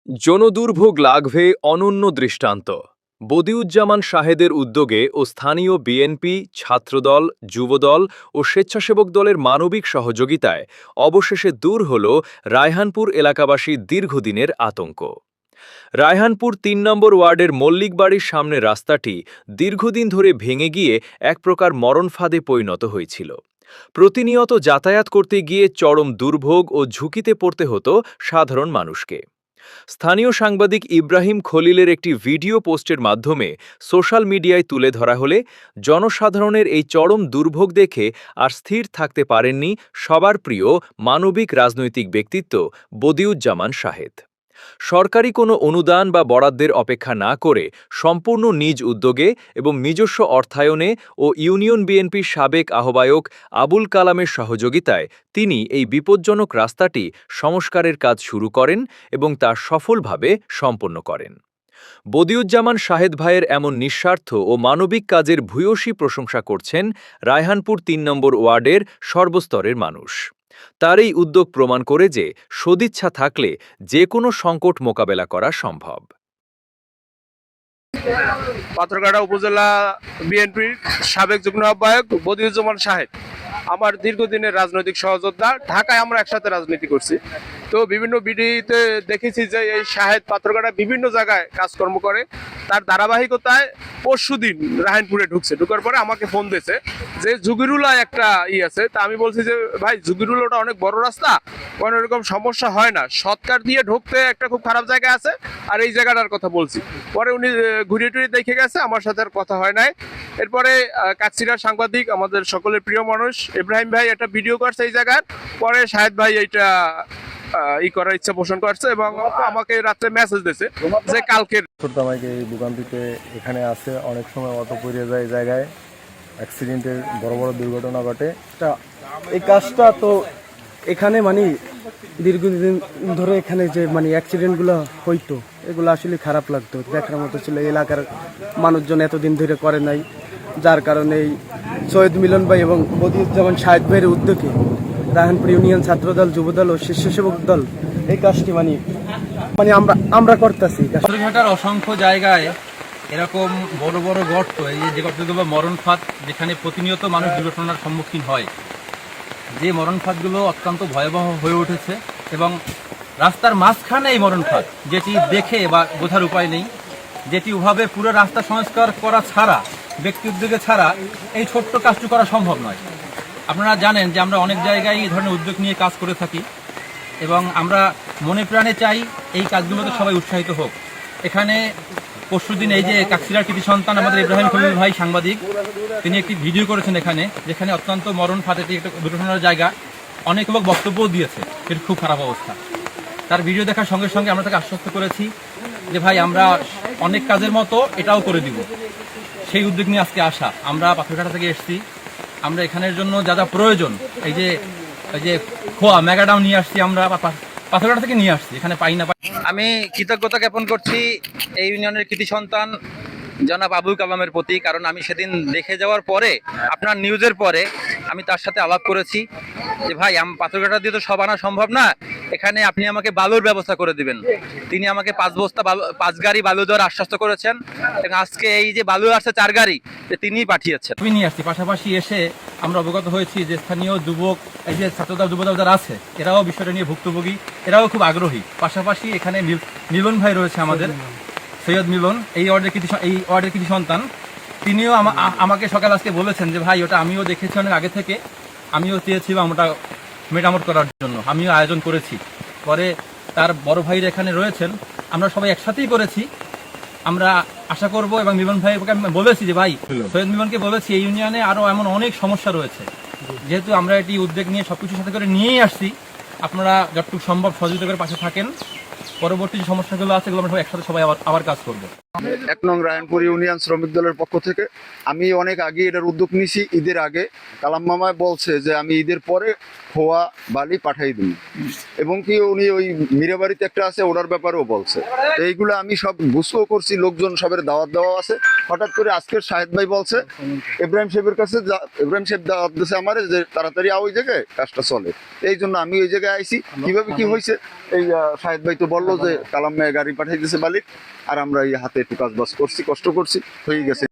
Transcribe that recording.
জনদুর্ভোগ লাঘবে অনন্য দৃষ্টান্ত। বদিউজ্জামান শাহেদের উদ্যোগে ও স্থানীয় বিএনপি, ছাত্রদল, যুবদল ও স্বেচ্ছাসেবক দলের মানবিক সহযোগিতায় অবশেষে দূর হল রায়হানপুর এলাকাবাসীর দীর্ঘদিনের আতঙ্ক। রায়হানপুর ৩ নম্বর ওয়ার্ডের মল্লিক বাড়ির সামনের রাস্তাটি দীর্ঘদিন ধরে ভেঙে গিয়ে এক প্রকার মরণফাঁদে পরিণত হয়েছিল। প্রতিনিয়ত যাতায়াত করতে গিয়ে চরম দুর্ভোগ ও ঝুঁকিতে পড়তে হতো সাধারণ মানুষকে। স্থানীয় সাংবাদিক ইব্রাহিম খলিলের একটি ভিডিও পোস্টের মাধ্যমে সোশ্যাল মিডিয়ায় তুলে ধরা হলে জনসাধারণের এই চরম দুর্ভোগ দেখে আর স্থির থাকতে পারেননি সবার প্রিয় মানবিক রাজনৈতিক ব্যক্তিত্ব বদিউজ্জামান শাহেদ। সরকারি কোনো অনুদান বা বরাদ্দের অপেক্ষা না করে সম্পূর্ণ নিজ উদ্যোগে এবং নিজস্ব অর্থায়নে ও ইউনিয়ন বিএনপির সাবেক আহ্বায়ক আবুল কালামের সহযোগিতায় তিনি এই বিপজ্জনক রাস্তাটি সংস্কারের কাজ শুরু করেন এবং তা সফলভাবে সম্পন্ন করেন। বদিউজ্জামান শাহেদ ভাইয়ের এমন নিঃস্বার্থ ও মানবিক কাজের ভূয়সী প্রশংসা করছেন রায়হানপুর ৩ নম্বর ওয়ার্ডের সর্বস্তরের মানুষ। তার এই উদ্যোগ প্রমাণ করে যে সদিচ্ছা থাকলে যে কোনো সংকট মোকাবেলা করা সম্ভব। পাথরঘাটা উপজেলা বিএনপির সাবেক যুগ্ম আহ্বায়ক বদিউজ্জামান শাহেদ আমার দীর্ঘদিনের রাজনৈতিক সহযোদ্ধা। ঢাকায় আমরা একসাথে রাজনীতি করছি, তো বিভিন্ন ভিডিওতে দেখেছি যে এই শাহেদ পাথরঘাটা বিভিন্ন জায়গায় কাজকর্ম করে। তার ধারাবাহিকতায় পরশুদিন রায়হানপুরে ঢুকার পরে আমাকে ফোন দিয়েছে যে জুগিরুলা একটা আছে। তা আমি বলছি যে ভাই, জুগিরুলাটা অনেক বড় রাস্তা, কোনো এরকম সমস্যা হয় না, শর্টকাট দিয়ে ঢুকতে একটা খুব খারাপ জায়গা আছে, আর এই জায়গাটার কথা বলছি। পরে উনি ঘুরিয়ে টুরিয়ে দেখে গেছে, আমার সাথে আর কথা হয় নাই। এরপরে কাকচিরার সাংবাদিক, আমাদের সকলের প্রিয় মানুষ ইব্রাহিম ভাই একটা ভিডিও করছে এই জায়গার। পরে শাহেদ ভাই এইটা করার ইচ্ছা পোষণ করছে এবং আমাকে রাত্রে মেসেজ দিয়েছে যে কালকের আমাকে এই ভোগান্তিতে এখানে আসে। অনেক সময় অটো পড়ে যায় এই জায়গায়, অ্যাক্সিডেন্টের বড় বড় দুর্ঘটনা ঘটে। এই কাজটা তো এখানে দীর্ঘদিন ধরে এখানে যে অ্যাক্সিডেন্টগুলো হইতো, এগুলো আসলে খারাপ লাগতো, দেখার মতো ছিল। এলাকার মানুষজন এতদিন ধরে করে নাই, যার কারণে এই সৈয়দ মিলন ভাই এবং বদিউজ্জামান শাহেদ ভাইয়ের উদ্যোগে রায়হানপুর ইউনিয়ন ছাত্রদল, যুবদল ও স্বেচ্ছাসেবক দল এই কাজটি আমরা করতেছি। পাথরঘাটার অসংখ্য জায়গায় এরকম বড় বড় গর্ত, এই যে গর্তগুলো মরণ ফাঁদ, যেখানে প্রতিনিয়ত মানুষ দুর্ঘটনার সম্মুখীন হয়, যে মরণ ফাঁদগুলো অত্যন্ত ভয়াবহ হয়ে উঠেছে এবং রাস্তার মাঝখানে এই মরণ ফাঁদ, যেটি দেখে বা বোঝার উপায় নেই, যেটি ওভাবে পুরো রাস্তা সংস্কার করা ছাড়া, ব্যক্তি উদ্যোগে ছাড়া এই ছোট্ট কাজটি করা সম্ভব নয়। আপনারা জানেন যে আমরা অনেক জায়গায় এই ধরনের উদ্যোগ নিয়ে কাজ করে থাকি এবং আমরা মনে প্রাণে চাই এই কাজগুলোতে সবাই উৎসাহিত হোক। এখানে পরশুদিন এই যে কাকচিরার কৃতি সন্তান আমাদের ইব্রাহিম খলিল ভাই সাংবাদিক, তিনি একটি ভিডিও করেছেন এখানে, যেখানে অত্যন্ত মরণ ফাঁদে একটা দুর্ঘটনার জায়গা, অনেক লোক বক্তব্যও দিয়েছে এর খুব খারাপ অবস্থা। তার ভিডিও দেখার সঙ্গে সঙ্গে আমরা তাকে আশ্বস্ত করেছি যে ভাই, আমরা অনেক কাজের মতো এটাও করে দিব। সেই উদ্যোগ নিয়ে আজকে আসা। আমরা পাথরঘাটা থেকে এসেছি, আমরা এখানের জন্য যা যা প্রয়োজন, এই যে খোয়া ম্যাগাডাম নিয়ে আসছি, আমরা পাথরঘাটা থেকে নিয়ে আসছি, এখানে পাই না। আমি কৃতজ্ঞতা জ্ঞাপন করছি এই ইউনিয়নের কৃতি সন্তান জনাব আবুল কালামের প্রতি, কারণ আমি সেদিন দেখে যাওয়ার পরে, আপনার নিউজের পরে আমি তার সাথে আলাপ করেছি যে ভাই, পাথরঘাটা দিয়ে তো সব আনা সম্ভব না, এখানে আপনি আমাকে বালুর ব্যবস্থা করে দিবেন। তিনি আমাকে 5 গাড়ি বালু দেওয়ার আশ্বস্ত করেছেন এবং আজকে এই যে বালু আসছে 4 গাড়ি, তিনিই পাঠিয়েছেন। আমি নিয়ে আসছি। পাশাপাশি এসে আমরা অবগত হয়েছি যে স্থানীয় যুবক, এই যে ছাত্রদল যুবদল যারা আছে, এরাও বিষয়টা নিয়ে ভুক্তভোগী, এরাও খুব আগ্রহী। পাশাপাশি এখানে মিলন ভাই রয়েছে, আমাদের সৈয়দ মিলন, এই ওয়ার্ডের কৃতি সন্তান, তিনিও আমাকে সকাল আজকে বলেছেন যে ভাই, ওটা আমিও দেখেছি অনেক আগে থেকে, আমিও চেয়েছিলাম ওটা মেরামত করার জন্য, আমিও আয়োজন করেছি। পরে তার বড় ভাইরা এখানে রয়েছেন, আমরা সবাই একসাথেই করেছি। আমরা আশা করব এবং মিলন ভাইকে আমি বলেছি যে ভাই, সৈয়দ মিলনকে বলেছি এই ইউনিয়নে আরও এমন অনেক সমস্যা রয়েছে, যেহেতু আমরা এটি উদ্যোগ নিয়ে সবকিছুর সাথে করে নিয়েই আসছি, আপনারা যতটুকু সম্ভব সহযোগিতা করে পাশে থাকেন। পরবর্তী যে সমস্যাগুলো আছে, এগুলো আমরা একসাথে সবাই আবার কাজ করবো। 1 নং রায়নপুর ইউনিয়ন শ্রমিক দলের পক্ষ থেকে আমি অনেক আগে এটার উদ্যোগ নিছি। ঈদের আগে কালাম মামায় বলছে যে আমি ঈদের পরে খোয়া বালি পাঠাই দিই, এবং কি উনি ওই মীরাবাড়িতে একটা আছে ওটার ব্যাপারেও বলছে। তো এইগুলো আমি সব গুছও করছি, লোকজন সবের দাওয়াত দেওয়া আছে। হঠাৎ করে আজকের শাহেদ ভাই বলছে ইব্রাহিম সাহেবের কাছে ইব্রাহিম সাহেব দাওয়াত দিয়েছে আমার যে তাড়াতাড়ি ওই জায়গায় কাজটা চলে। এই জন্য আমি ওই জায়গায় আইছি। কিভাবে কি হয়েছে এই শাহেদ ভাই তো বললো যে কালাম গাড়ি পাঠিয়ে দিয়েছে বালির, আর আমরা এই হাতে একটু কাজ বাজ করছি, কষ্ট করছি, হয়ে গেছে।